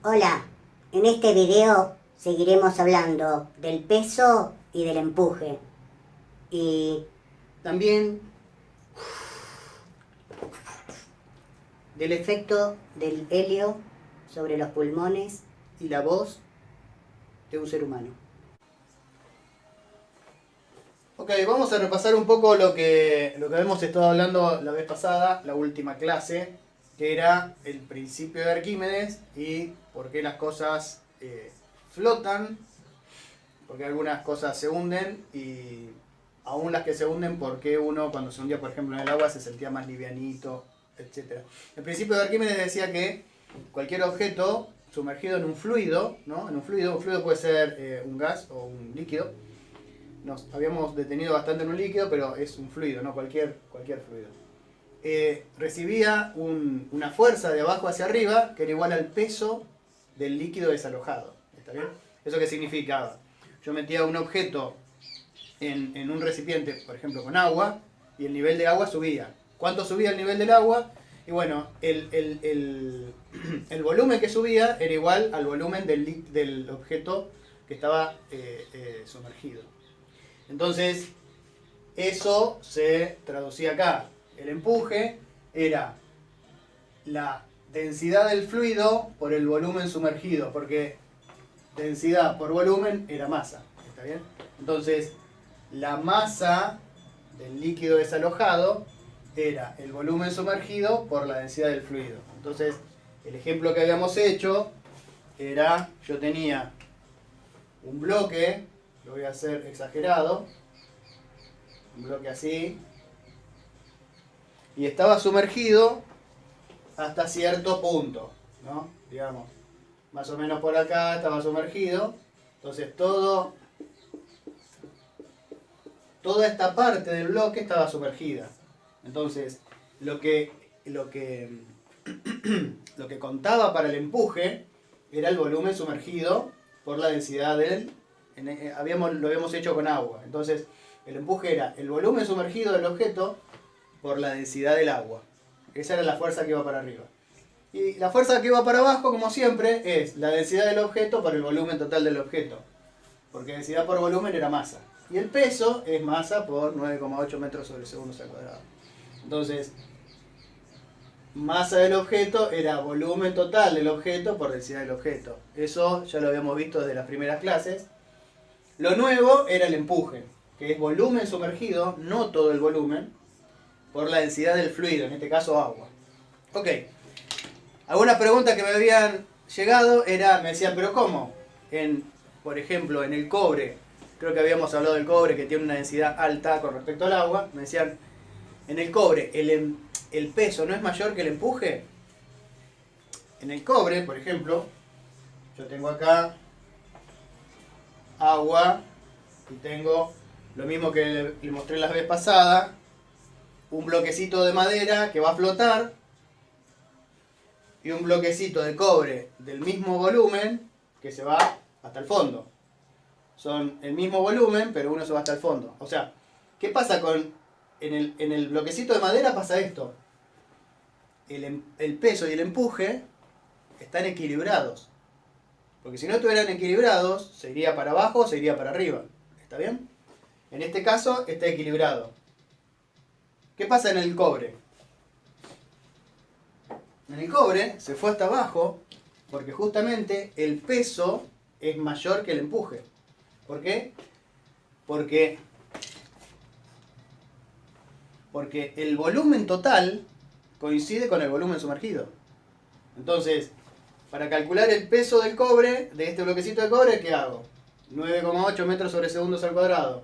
Hola, en este video seguiremos hablando del peso y del empuje. Y también del efecto del helio sobre los pulmones y la voz de un ser humano. Ok, vamos a repasar un poco lo que hemos estado hablando la vez pasada, la última clase, que era el principio de Arquímedes y por qué las cosas flotan, porque algunas cosas se hunden y aún las que se hunden, por qué uno cuando se hundía, por ejemplo, en el agua se sentía más livianito, etc. El principio de Arquímedes decía que cualquier objeto sumergido en un fluido, ¿no? Un fluido puede ser un gas o un líquido. Nos habíamos detenido bastante en un líquido, pero es un fluido, no cualquier fluido. Recibía una fuerza de abajo hacia arriba que era igual al peso del líquido desalojado. ¿Está bien? ¿Eso qué significaba? Yo metía un objeto en un recipiente, por ejemplo, con agua, y el nivel de agua subía. ¿Cuánto subía el nivel del agua? Y bueno, el volumen que subía era igual al volumen del objeto que estaba sumergido. Entonces, eso se traducía acá. El empuje era la densidad del fluido por el volumen sumergido, porque densidad por volumen era masa. ¿Está bien? Entonces, la masa del líquido desalojado era el volumen sumergido por la densidad del fluido. Entonces, el ejemplo que habíamos hecho era, yo tenía un bloque, lo voy a hacer exagerado, un bloque así, y estaba sumergido hasta cierto punto, ¿no? Digamos, más o menos por acá estaba sumergido. Entonces toda esta parte del bloque estaba sumergida. Entonces lo que contaba para el empuje era el volumen sumergido por la densidad lo habíamos hecho con agua. Entonces el empuje era el volumen sumergido del objeto por la densidad del agua. Esa era la fuerza que iba para arriba. Y la fuerza que iba para abajo, como siempre, es la densidad del objeto por el volumen total del objeto. Porque densidad por volumen era masa. Y el peso es masa por 9,8 metros sobre segundos al cuadrado. Entonces, masa del objeto era volumen total del objeto por densidad del objeto. Eso ya lo habíamos visto desde las primeras clases. Lo nuevo era el empuje, que es volumen sumergido, no todo el volumen, por la densidad del fluido, en este caso agua. Ok. Algunas preguntas que me habían llegado me decían, ¿pero cómo? Por ejemplo, en el cobre, creo que habíamos hablado del cobre que tiene una densidad alta con respecto al agua. Me decían, en el cobre, ¿el peso no es mayor que el empuje? En el cobre, por ejemplo, yo tengo acá agua y tengo lo mismo que le mostré la vez pasada, un bloquecito de madera que va a flotar y un bloquecito de cobre del mismo volumen que se va hasta el fondo. Son el mismo volumen, pero uno se va hasta el fondo. O sea, ¿qué pasa en el bloquecito de madera? Pasa esto. El peso y el empuje están equilibrados. Porque si no estuvieran equilibrados, se iría para abajo o se iría para arriba. ¿Está bien? En este caso está equilibrado. ¿Qué pasa en el cobre? En el cobre se fue hasta abajo porque justamente el peso es mayor que el empuje. ¿Por qué? Porque el volumen total coincide con el volumen sumergido. Entonces, para calcular el peso del cobre, de este bloquecito de cobre, ¿qué hago? 9,8 metros sobre segundos al cuadrado.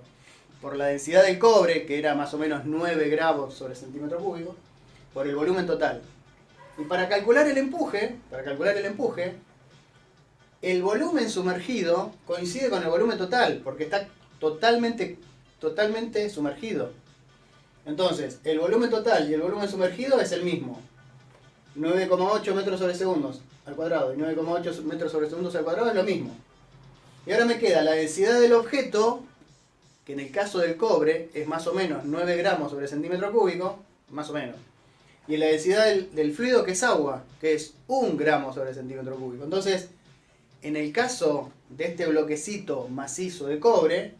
Por la densidad del cobre, que era más o menos 9 gramos sobre centímetro cúbico, por el volumen total. Y para calcular el empuje, el volumen sumergido coincide con el volumen total, porque está totalmente sumergido. Entonces, el volumen total y el volumen sumergido es el mismo. 9,8 metros sobre segundos al cuadrado y 9,8 metros sobre segundos al cuadrado es lo mismo. Y ahora me queda la densidad del objeto, que en el caso del cobre es más o menos 9 gramos sobre centímetro cúbico, más o menos. y la densidad del fluido, que es agua, que es 1 gramo sobre centímetro cúbico. Entonces, en el caso de este bloquecito macizo de cobre,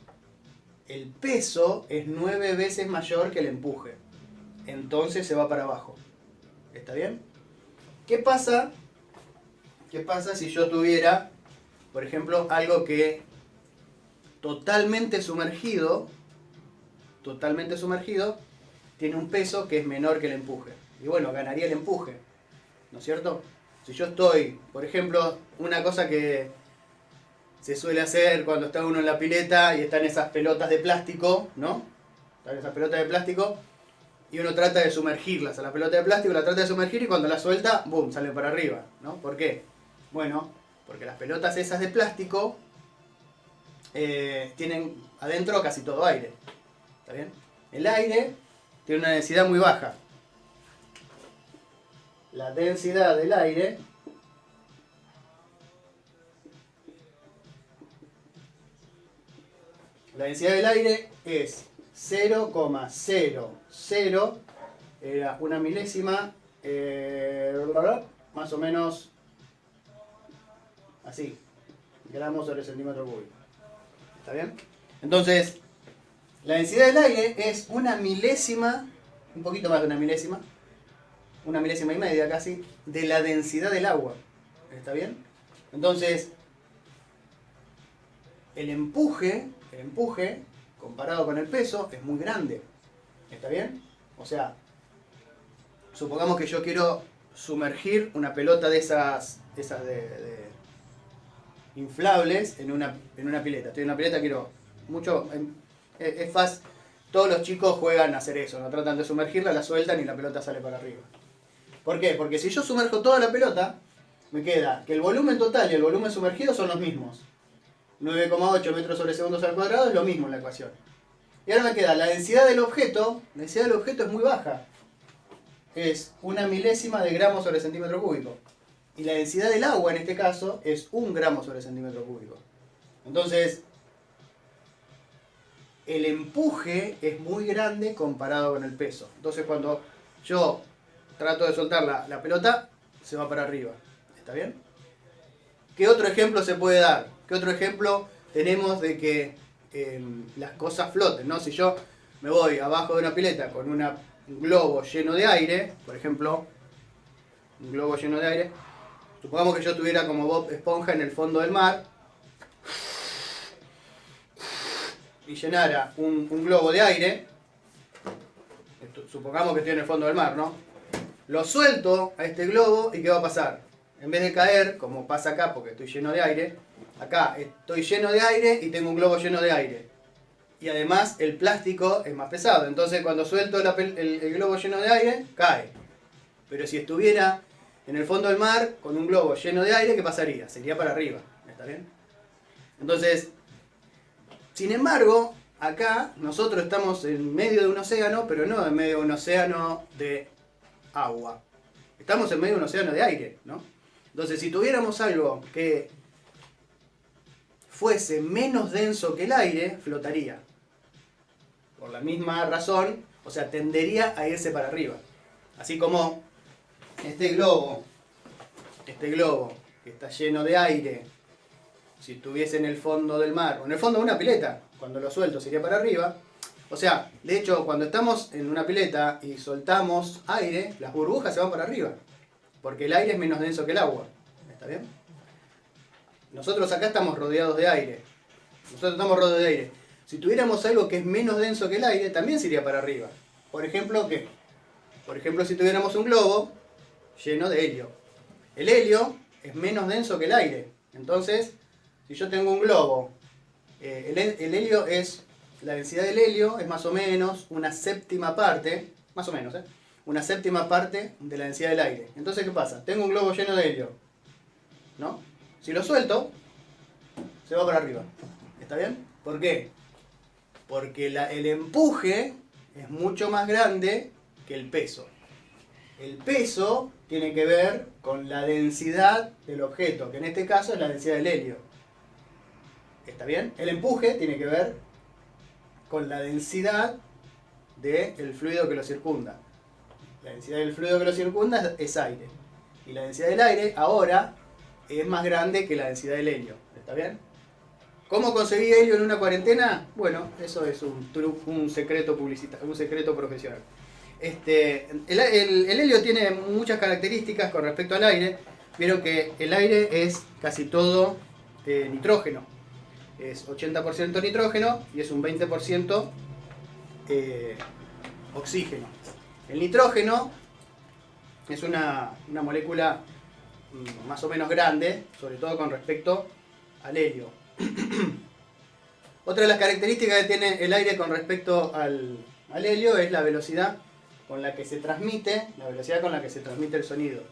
el peso es 9 veces mayor que el empuje. Entonces se va para abajo. ¿Está bien? ¿Qué pasa? ¿Qué pasa si yo tuviera, por ejemplo, algo que totalmente sumergido, tiene un peso que es menor que el empuje? Y bueno, ganaría el empuje, ¿no es cierto? Si yo estoy, por ejemplo, una cosa que se suele hacer cuando está uno en la pileta y están esas pelotas de plástico, ¿no? Están esas pelotas de plástico y uno trata de sumergirlas a la pelota de plástico, la trata de sumergir y cuando la suelta, ¡boom!, sale para arriba, ¿no? ¿Por qué? Bueno, porque las pelotas esas de plástico tienen adentro casi todo aire. ¿Está bien? El aire tiene una densidad muy baja. La densidad del aire es 0,00, era una milésima, más o menos así, gramos sobre centímetro cúbico. ¿Está bien? Entonces, la densidad del aire es una milésima, un poquito más de una milésima y media casi, de la densidad del agua. ¿Está bien? Entonces, el empuje, comparado con el peso, es muy grande. ¿Está bien? O sea, supongamos que yo quiero sumergir una pelota de esas de inflables en una pileta. Estoy en una pileta, quiero mucho... Es fácil. Todos los chicos juegan a hacer eso, no tratan de sumergirla, la sueltan y la pelota sale para arriba. ¿Por qué? Porque si yo sumerjo toda la pelota, me queda que el volumen total y el volumen sumergido son los mismos. 9,8 metros sobre segundos al cuadrado es lo mismo en la ecuación. Y ahora me queda la densidad del objeto. La densidad del objeto es muy baja. Es una milésima de gramo sobre centímetro cúbico. Y la densidad del agua en este caso es 1 gramo sobre centímetro cúbico. Entonces, el empuje es muy grande comparado con el peso. Entonces cuando yo trato de soltar la pelota, se va para arriba. ¿Está bien? ¿Qué otro ejemplo se puede dar? ¿Qué otro ejemplo tenemos de que las cosas floten, ¿no? Si yo me voy abajo de una pileta con un globo lleno de aire, por ejemplo, un globo lleno de aire, supongamos que yo tuviera como Bob Esponja en el fondo del mar y llenara un globo de aire, supongamos que estoy en el fondo del mar, ¿no? Lo suelto a este globo y ¿qué va a pasar? En vez de caer, como pasa acá porque estoy lleno de aire, acá estoy lleno de aire y tengo un globo lleno de aire. Y además el plástico es más pesado, entonces cuando suelto el globo lleno de aire, cae. Pero si estuviera en el fondo del mar con un globo lleno de aire, ¿qué pasaría? Sería para arriba. ¿Está bien? Entonces, sin embargo, acá nosotros estamos en medio de un océano, pero no en medio de un océano de agua. Estamos en medio de un océano de aire, ¿no? Entonces, si tuviéramos algo que fuese menos denso que el aire, flotaría. Por la misma razón, o sea, tendería a irse para arriba. Así como este globo que está lleno de aire, si estuviese en el fondo del mar, o en el fondo de una pileta, cuando lo suelto sería para arriba. O sea, de hecho, cuando estamos en una pileta y soltamos aire, las burbujas se van para arriba. Porque el aire es menos denso que el agua. ¿Está bien? Nosotros acá estamos rodeados de aire. Si tuviéramos algo que es menos denso que el aire, también se iría para arriba. Por ejemplo, ¿qué? Por ejemplo, si tuviéramos un globo lleno de helio. El helio es menos denso que el aire. Entonces, si yo tengo un globo, el helio es... La densidad del helio es más o menos una séptima parte, más o menos, una séptima parte de la densidad del aire. Entonces, ¿qué pasa? Tengo un globo lleno de helio, ¿no? Si lo suelto, se va para arriba. ¿Está bien? ¿Por qué? Porque el empuje es mucho más grande que el peso. El peso tiene que ver con la densidad del objeto, que en este caso es la densidad del helio. ¿Está bien? El empuje tiene que ver con la densidad del fluido que lo circunda. La densidad del fluido que lo circunda es aire. Y la densidad del aire ahora es más grande que la densidad del helio. ¿Está bien? ¿Cómo conseguí helio en una cuarentena? Bueno, eso es un secreto publicitario, un secreto profesional. El helio tiene muchas características con respecto al aire. Vieron que el aire es casi todo nitrógeno. Es 80% nitrógeno y es un 20% oxígeno. El nitrógeno es una molécula más o menos grande, sobre todo con respecto al helio. Otra de las características que tiene el aire con respecto al helio es la velocidad con la que se transmite, el sonido.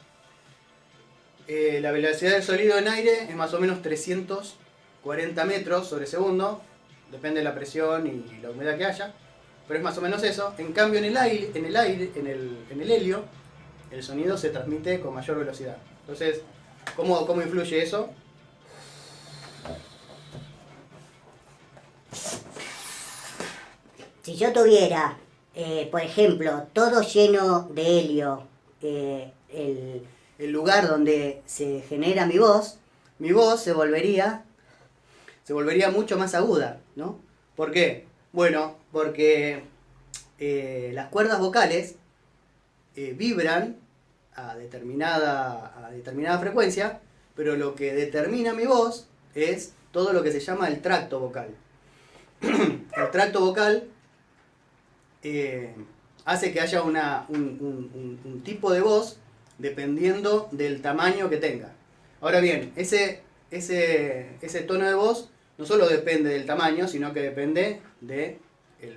La velocidad del sonido en aire es más o menos 340 metros sobre segundo, depende de la presión y la humedad que haya, pero es más o menos eso. En cambio en el helio, el sonido se transmite con mayor velocidad. Entonces, ¿cómo influye eso? Si yo tuviera, por ejemplo, todo lleno de helio, el lugar donde se genera mi voz se volvería mucho más aguda, ¿no? ¿Por qué? Bueno, porque las cuerdas vocales vibran a determinada frecuencia, pero lo que determina mi voz es todo lo que se llama el tracto vocal. El tracto vocal hace que haya un tipo de voz dependiendo del tamaño que tenga. Ahora bien, ese tono de voz no solo depende del tamaño, sino que depende del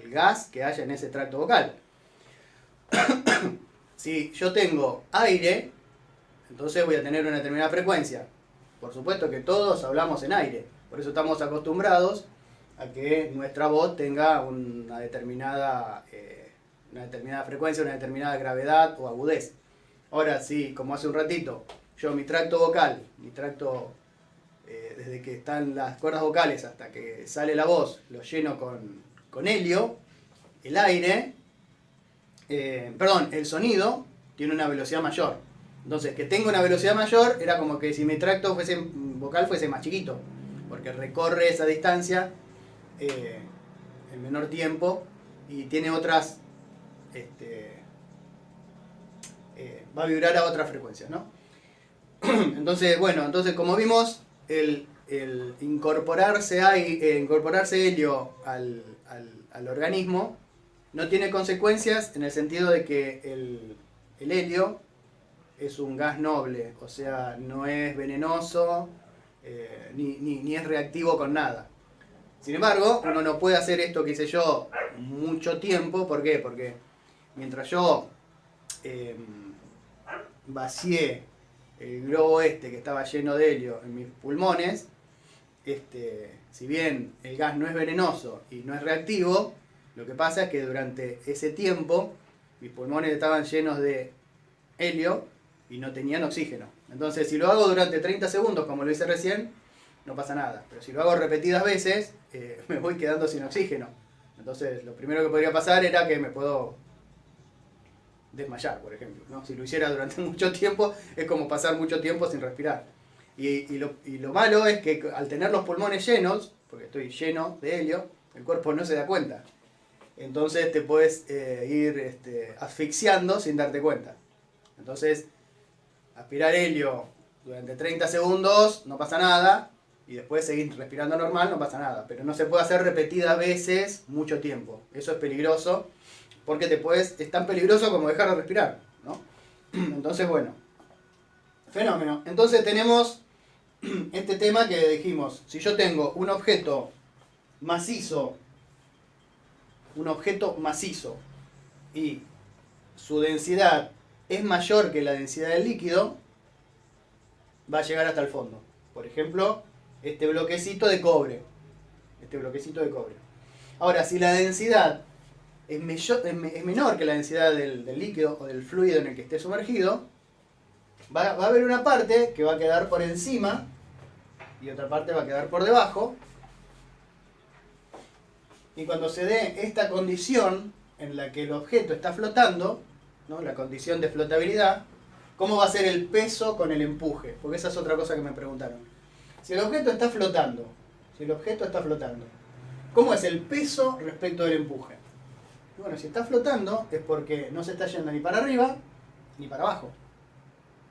gas que haya en ese tracto vocal. Si yo tengo aire, entonces voy a tener una determinada frecuencia. Por supuesto que todos hablamos en aire, por eso estamos acostumbrados a que nuestra voz tenga una determinada frecuencia, una determinada gravedad o agudez. Ahora sí, como hace un ratito, yo mi tracto vocal, desde que están las cuerdas vocales hasta que sale la voz, lo lleno con helio, el sonido tiene una velocidad mayor. Entonces, que tenga una velocidad mayor era como que si mi tracto vocal fuese más chiquito, porque recorre esa distancia en menor tiempo y tiene otras... va a vibrar a otras frecuencias, ¿no? Entonces, como vimos, el incorporarse helio al organismo no tiene consecuencias en el sentido de que el helio es un gas noble, o sea, no es venenoso ni es reactivo con nada. Sin embargo, uno no puede hacer esto que hice yo mucho tiempo. ¿Por qué? Porque mientras yo vacié el globo que estaba lleno de helio en mis pulmones, si bien el gas no es venenoso y no es reactivo, lo que pasa es que durante ese tiempo mis pulmones estaban llenos de helio y no tenían oxígeno. Entonces, si lo hago durante 30 segundos, como lo hice recién, no pasa nada. Pero si lo hago repetidas veces, me voy quedando sin oxígeno. Entonces, lo primero que podría pasar era que me puedo desmayar, por ejemplo, ¿no? Si lo hiciera durante mucho tiempo, es como pasar mucho tiempo sin respirar. Y lo malo es que al tener los pulmones llenos, porque estoy lleno de helio, el cuerpo no se da cuenta. Entonces te puedes ir asfixiando sin darte cuenta. Entonces, aspirar helio durante 30 segundos no pasa nada, y después seguir respirando normal no pasa nada. Pero no se puede hacer repetidas veces mucho tiempo. Eso es peligroso, porque es tan peligroso como dejar de respirar, ¿no? Entonces, bueno, fenómeno. Entonces tenemos este tema que dijimos: si yo tengo un objeto macizo y su densidad es mayor que la densidad del líquido, va a llegar hasta el fondo. Por ejemplo, este bloquecito de cobre. Ahora, si la densidad es menor que la densidad del líquido o del fluido en el que esté sumergido, va a haber una parte que va a quedar por encima y otra parte va a quedar por debajo. Y cuando se dé esta condición en la que el objeto está flotando, ¿no? La condición de flotabilidad. ¿Cómo va a ser el peso con el empuje? Porque esa es otra cosa que me preguntaron. Si el objeto está flotando, ¿cómo es el peso respecto del empuje? Bueno, si está flotando es porque no se está yendo ni para arriba ni para abajo.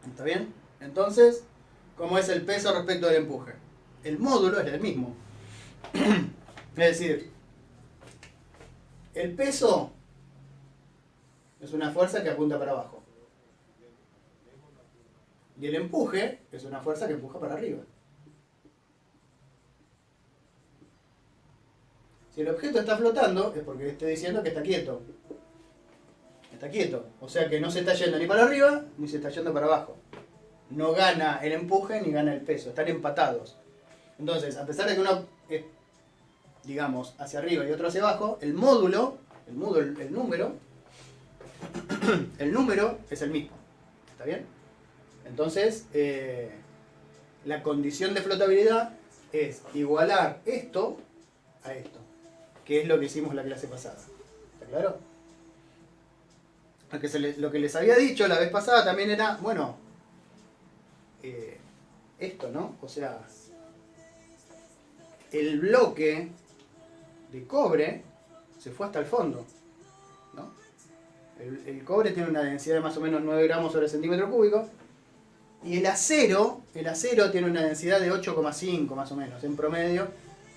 ¿Está bien? Entonces, ¿cómo es el peso respecto del empuje? El módulo es el mismo. Es decir, el peso es una fuerza que apunta para abajo. Y el empuje es una fuerza que empuja para arriba. Si el objeto está flotando, es porque estoy diciendo que está quieto. Está quieto. O sea que no se está yendo ni para arriba, ni se está yendo para abajo. No gana el empuje ni gana el peso. Están empatados. Entonces, a pesar de que uno es, digamos, hacia arriba y otro hacia abajo, el número es el mismo. ¿Está bien? Entonces, la condición de flotabilidad es igualar esto a esto, que es lo que hicimos la clase pasada. ¿Está claro? Lo que les había dicho la vez pasada también era, bueno, esto, ¿no? O sea, el bloque de cobre se fue hasta el fondo, ¿no? El cobre tiene una densidad de más o menos 9 gramos sobre centímetro cúbico. Y el acero tiene una densidad de 8,5 más o menos, en promedio,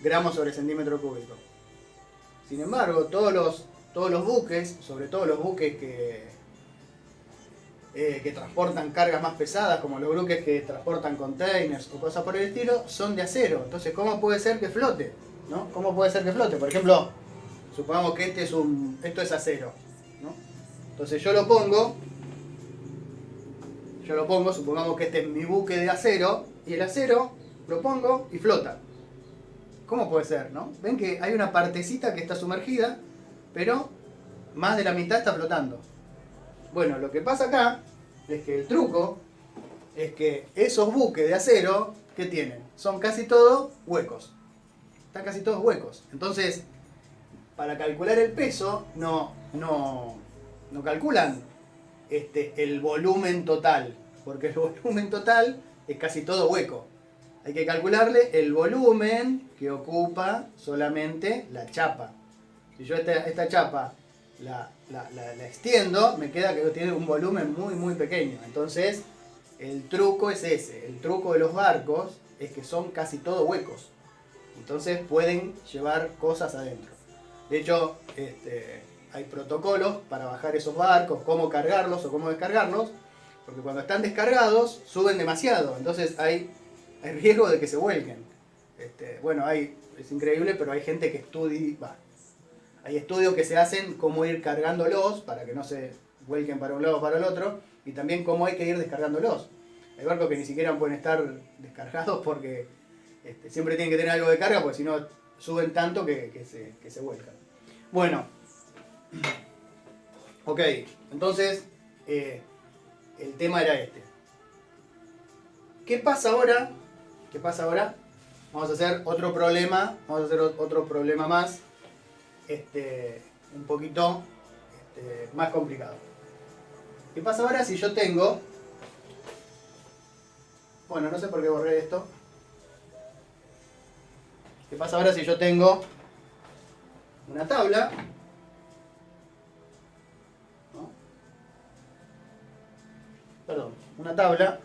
gramos sobre centímetro cúbico. Sin embargo, todos los buques, sobre todo los buques que transportan cargas más pesadas, como los buques que transportan containers o cosas por el estilo, son de acero. Entonces, ¿cómo puede ser que flote? ¿No? ¿Cómo puede ser que flote? Por ejemplo, supongamos que esto es acero, ¿no? Entonces yo lo pongo, supongamos que este es mi buque de acero, y el acero lo pongo y flota. ¿Cómo puede ser, no? Ven que hay una partecita que está sumergida, pero más de la mitad está flotando. Bueno, lo que pasa acá es que el truco es que esos buques de acero, ¿qué tienen? Son casi todos huecos. Están casi todos huecos. Entonces, para calcular el peso, no calculan el volumen total, porque el volumen total es casi todo hueco. Hay que calcularle el volumen que ocupa solamente la chapa. Si yo esta chapa la extiendo, me queda que tiene un volumen muy pequeño. Entonces, el truco es ese. El truco de los barcos es que son casi todos huecos. Entonces pueden llevar cosas adentro. De hecho, hay protocolos para bajar esos barcos, cómo cargarlos o cómo descargarlos, porque cuando están descargados suben demasiado, entonces hay riesgo de que se vuelquen. Bueno, es increíble, pero hay gente que estudia, hay estudios que se hacen cómo ir cargándolos para que no se vuelquen para un lado o para el otro, y también cómo hay que ir descargándolos. Hay barcos que ni siquiera pueden estar descargados porque siempre tienen que tener algo de carga, porque si no suben tanto que se vuelcan. Bueno, ok, entonces el tema era este. ¿Qué pasa ahora? Vamos a hacer otro problema, más, un poquito más complicado. ¿Qué pasa ahora si yo tengo, bueno, no sé por qué borré esto. ¿Qué pasa ahora si yo tengo una tabla? ¿No? Perdón, una tabla,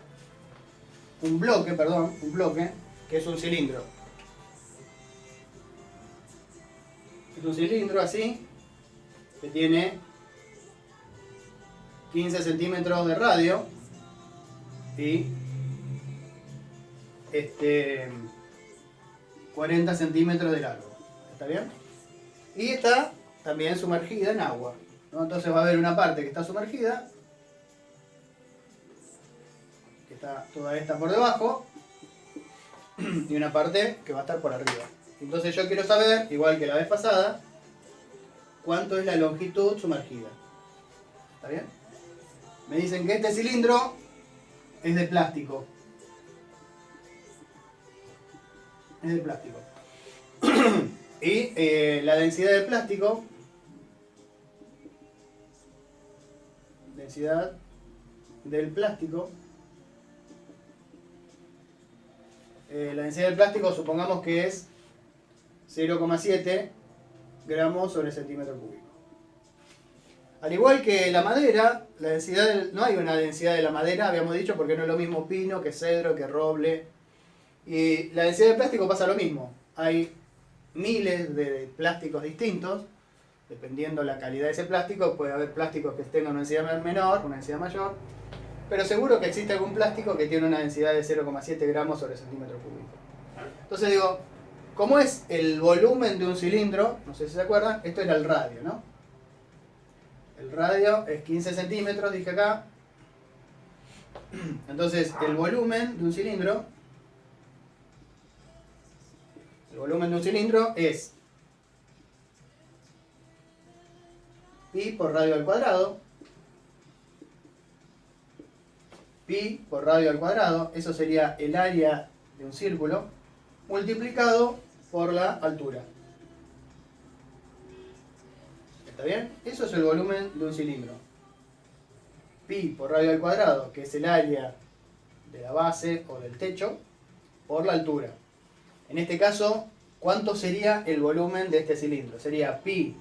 un bloque, que es un cilindro. Es un cilindro así, que tiene 15 centímetros de radio y 40 centímetros de largo. ¿Está bien? Y está también sumergida en agua, ¿no? Entonces va a haber una parte que está sumergida, que está toda esta por debajo, y una parte que va a estar por arriba. Entonces yo quiero saber, igual que la vez pasada, cuánto es la longitud sumergida. ¿Está bien? Me dicen que este cilindro es de plástico. Es de plástico. Y la densidad de plástico densidad del plástico. La densidad del plástico supongamos que es 0,7 gramos sobre centímetro cúbico. Al igual que la madera, la densidad no hay una densidad de la madera, habíamos dicho, porque no es lo mismo pino que cedro que roble. Y la densidad del plástico pasa lo mismo. Hay miles de plásticos distintos, dependiendo la calidad de ese plástico. Puede haber plásticos que tengan una densidad menor, una densidad mayor, pero seguro que existe algún plástico que tiene una densidad de 0,7 gramos sobre centímetro cúbico. Entonces digo, ¿cómo es el volumen de un cilindro? No sé si se acuerdan, esto era el radio, ¿no? El radio es 15 centímetros, dije acá. Entonces, el volumen de un cilindro es pi por radio al cuadrado. Pi por radio al cuadrado, eso sería el área de un círculo, multiplicado por la altura. ¿Está bien? Eso es el volumen de un cilindro. Pi por radio al cuadrado, que es el área de la base o del techo, por la altura. En este caso, ¿cuánto sería el volumen de este cilindro? Sería pi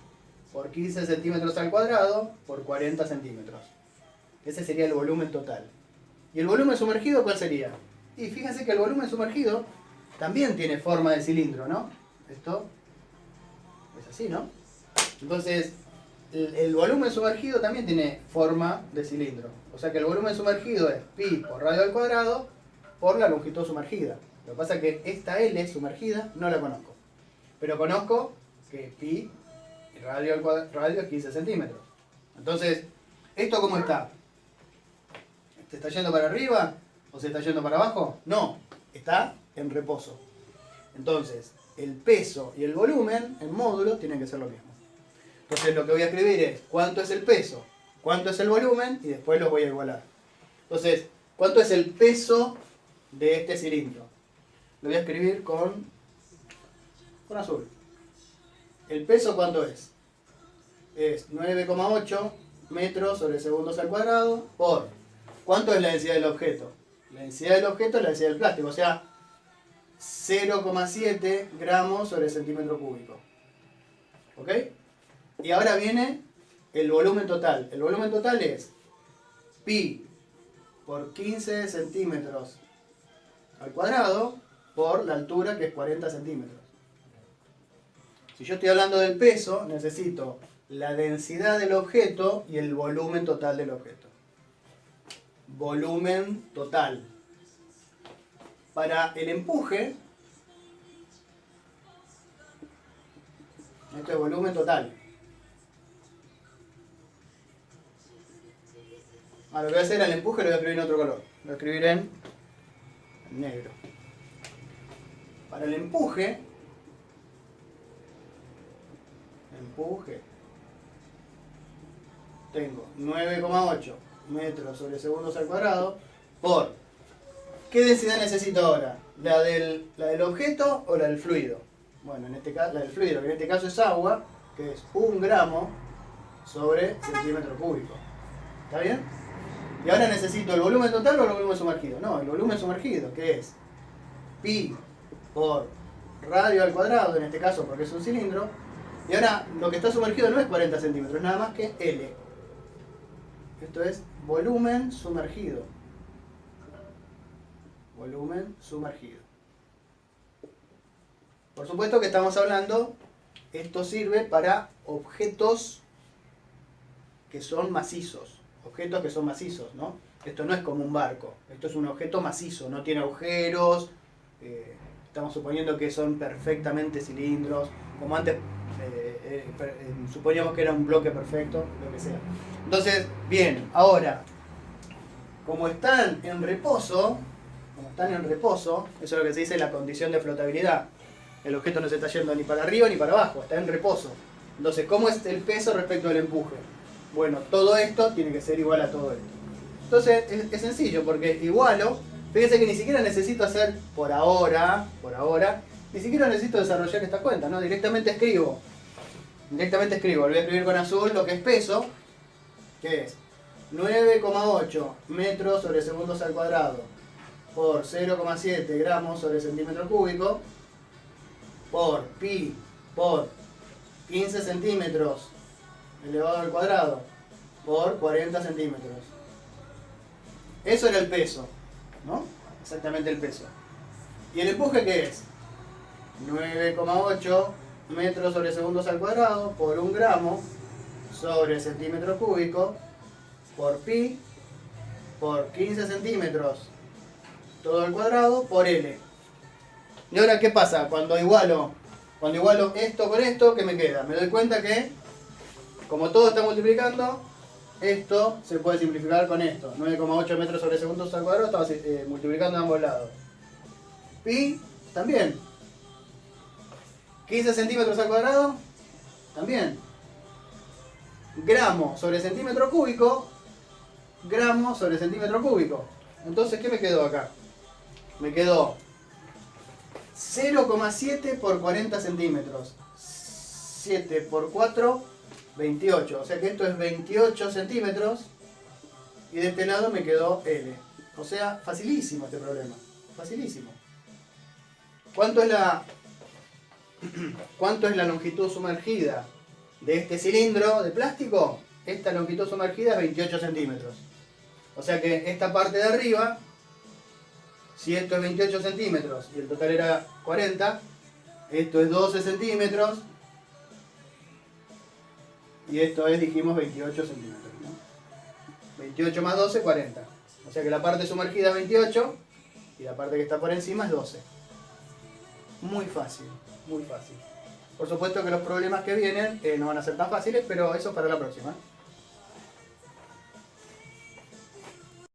por 15 centímetros al cuadrado por 40 centímetros. Ese sería el volumen total. ¿Y el volumen sumergido cuál sería? Y fíjense que el volumen sumergido también tiene forma de cilindro, ¿no? Esto es así, ¿no? Entonces, el volumen sumergido también tiene forma de cilindro. O sea que el volumen sumergido es pi por radio al cuadrado por la longitud sumergida. Lo que pasa es que esta L sumergida no la conozco. Pero conozco que pi radio al cuadrado, radio es 15 centímetros. Entonces, ¿esto cómo está? ¿Se está yendo para arriba o se está yendo para abajo? No, está en reposo. Entonces, el peso y el volumen en módulo tienen que ser lo mismo. Entonces lo que voy a escribir es cuánto es el peso, cuánto es el volumen y después los voy a igualar. Entonces, ¿cuánto es el peso de este cilindro? Lo voy a escribir con azul. ¿El peso cuánto es? Es 9,8 metros sobre segundos al cuadrado por... ¿Cuánto es la densidad del objeto? La densidad del objeto es la densidad del plástico, o sea, 0,7 gramos sobre centímetro cúbico. ¿Ok? Y ahora viene el volumen total. El volumen total es pi por 15 centímetros al cuadrado por la altura, que es 40 centímetros. Si yo estoy hablando del peso, necesito la densidad del objeto y el volumen total del objeto. Volumen total. Para el empuje, esto es volumen total. Ahora lo que voy a hacer al empuje lo voy a escribir en otro color. Lo voy a escribir en negro. Para el empuje, tengo 9,8 metros sobre segundos al cuadrado por... ¿Qué densidad necesito ahora? ¿La del objeto o la del fluido? Bueno, en este caso, la del fluido, que en este caso es agua, que es 1 gramo sobre centímetro cúbico. ¿Está bien? Y ahora necesito el volumen total o el volumen sumergido. No, el volumen sumergido, que es pi por radio al cuadrado, en este caso porque es un cilindro. Y ahora lo que está sumergido no es 40 centímetros, es nada más que L. Esto es volumen sumergido. Volumen sumergido. Por supuesto que estamos hablando, esto sirve para objetos que son macizos. Objetos que son macizos, ¿no? Esto no es como un barco. Esto es un objeto macizo, no tiene agujeros. Estamos suponiendo que son perfectamente cilindros. Como antes suponíamos que era un bloque perfecto, lo que sea. Entonces, bien, ahora, como están en reposo, eso es lo que se dice la condición de flotabilidad. El objeto no se está yendo ni para arriba ni para abajo, está en reposo. Entonces, ¿cómo es el peso respecto al empuje? Bueno, todo esto tiene que ser igual a todo esto. Entonces, es sencillo, porque igualo, fíjense que ni siquiera necesito hacer por ahora, ni siquiera necesito desarrollar esta cuenta, ¿no? Directamente escribo, lo voy a escribir con azul lo que es peso, que es 9,8 metros sobre segundos al cuadrado por 0,7 gramos sobre centímetro cúbico por pi por 15 centímetros elevado al cuadrado por 40 centímetros. Eso era el peso, ¿no? Exactamente el peso. ¿Y el empuje qué es? 9,8 metros sobre segundos al cuadrado por 1 gramo sobre centímetro cúbico por pi por 15 centímetros todo al cuadrado por L. Y ahora, ¿qué pasa? Cuando igualo esto con esto, ¿qué me queda? Me doy cuenta que, como todo está multiplicando, esto se puede simplificar con esto. 9,8 metros sobre segundos al cuadrado estaba multiplicando de ambos lados. Pi, también. 15 centímetros al cuadrado, también. Gramo sobre centímetro cúbico, gramo sobre centímetro cúbico. Entonces, ¿qué me quedó acá? Me quedó 0,7 por 40 centímetros. 7 por 4, 28. O sea que esto es 28 centímetros. Y de este lado me quedó L. O sea, facilísimo este problema. Facilísimo. ¿Cuánto es la longitud sumergida de este cilindro de plástico? Esta longitud sumergida es 28 centímetros. O sea que esta parte de arriba, si esto es 28 centímetros y el total era 40, esto es 12 centímetros y esto es, dijimos, 28 centímetros, ¿no? 28 más 12, 40. O sea que la parte sumergida es 28 y la parte que está por encima es 12. Muy fácil, muy fácil. Por supuesto que los problemas que vienen no van a ser tan fáciles, pero eso para la próxima.